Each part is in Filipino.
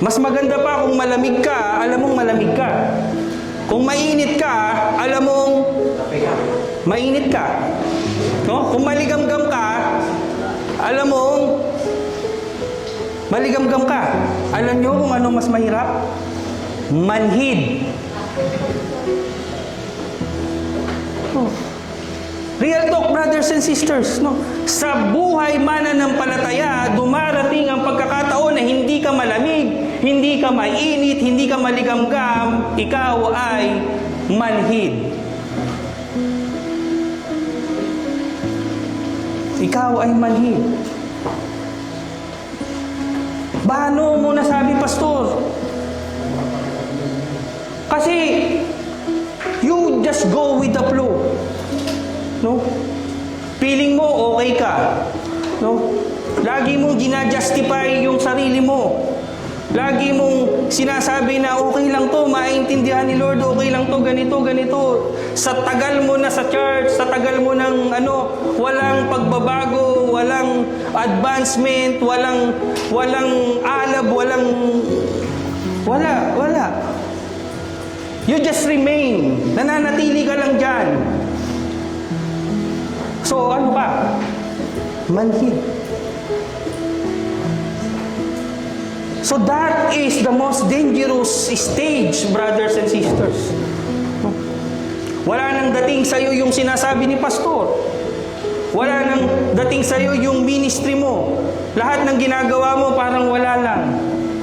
Mas maganda pa kung malamig ka, alam mong malamig ka. Kung mainit ka, alam mong mainit ka. No? Kung maligamgam ka, alam mong maligamgam ka. Alam nyo kung ano mas mahirap? Manhid. Oh. Real talk, brothers and sisters. No? Sa buhay mananampalataya, dumarating ang pagkakataon na hindi ka malamig, hindi ka mainit, hindi ka maligamgam, ikaw ay manhid. Ikaw ay manhid. Paano mo nasabi, pastor? Kasi you just go with the flow. No? Feeling mo okay ka. No? Lagi mong gina-justify yung sarili mo. Lagi mong sinasabi na okay lang to, maintindihan ni Lord, okay lang to, ganito, ganito. Sa tagal mo na sa church, sa tagal mo ng walang pagbabago, walang advancement, walang alab, wala. You just remain. Nananatili ka lang dyan. So, ano ba? Manhid. So, that is the most dangerous stage, brothers and sisters. Wala nang dating sa'yo yung sinasabi ni pastor. Wala nang dating sa'yo yung ministry mo. Lahat ng ginagawa mo parang wala lang.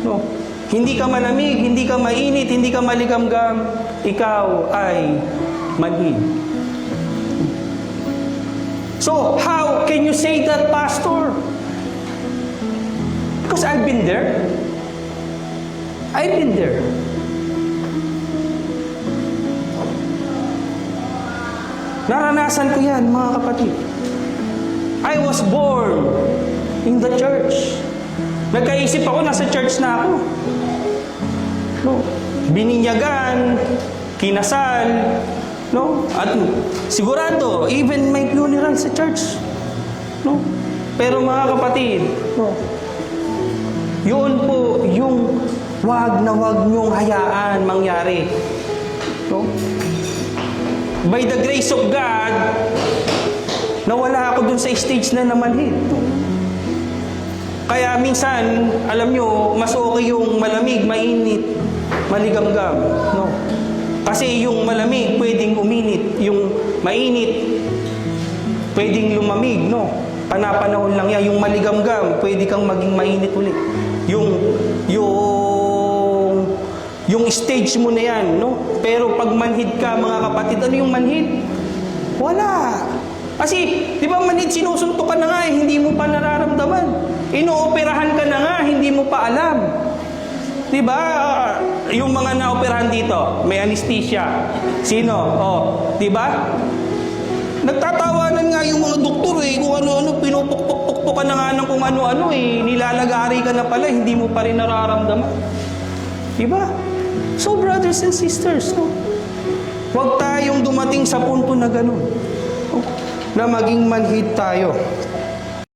No? Hindi ka malamig, hindi ka mainit, hindi ka maligamgam. Ikaw ay manhid. So, how can you say that, pastor? Because I've been there. I've been there. Naranasan ko yan, mga kapatid. I was born in the church. Nagkaisip ako, nasa church na ako. No? Bininyagan, kinasal, no? At sigurado, even may funeral sa church. No? Pero mga kapatid, no? Yun po yung wag na wag nyong hayaan mangyari. No? By the grace of God, nawala ako dun sa stage na namanhid. Kaya minsan, alam nyo, mas okay yung malamig, mainit, maligamgam. No? Kasi yung malamig, pwedeng uminit. Yung mainit, pwedeng lumamig. No? Panapanahon lang yan. Yung maligamgam, pwede kang maging mainit ulit. Yung stage mo na yan, no? Pero pag manhid ka, mga kapatid, ano yung manhid? Wala. Kasi, di ba manhid, sinusuntok ka na nga, hindi mo pa nararamdaman. Inooperahan ka na nga, hindi mo pa alam. Di ba? Yung mga naoperahan dito, may anesthesia. Sino? Oh, di ba? Nagtatawanan nga yung mga doktor kung ano-ano, pinupukpuk-pukpuk ka na nga ng kung ano-ano nilalagari ka na pala, hindi mo pa rin nararamdaman. Diba? So, brothers and sisters, no? Huwag tayong dumating sa punto na gano'n. No? Na maging manhid tayo.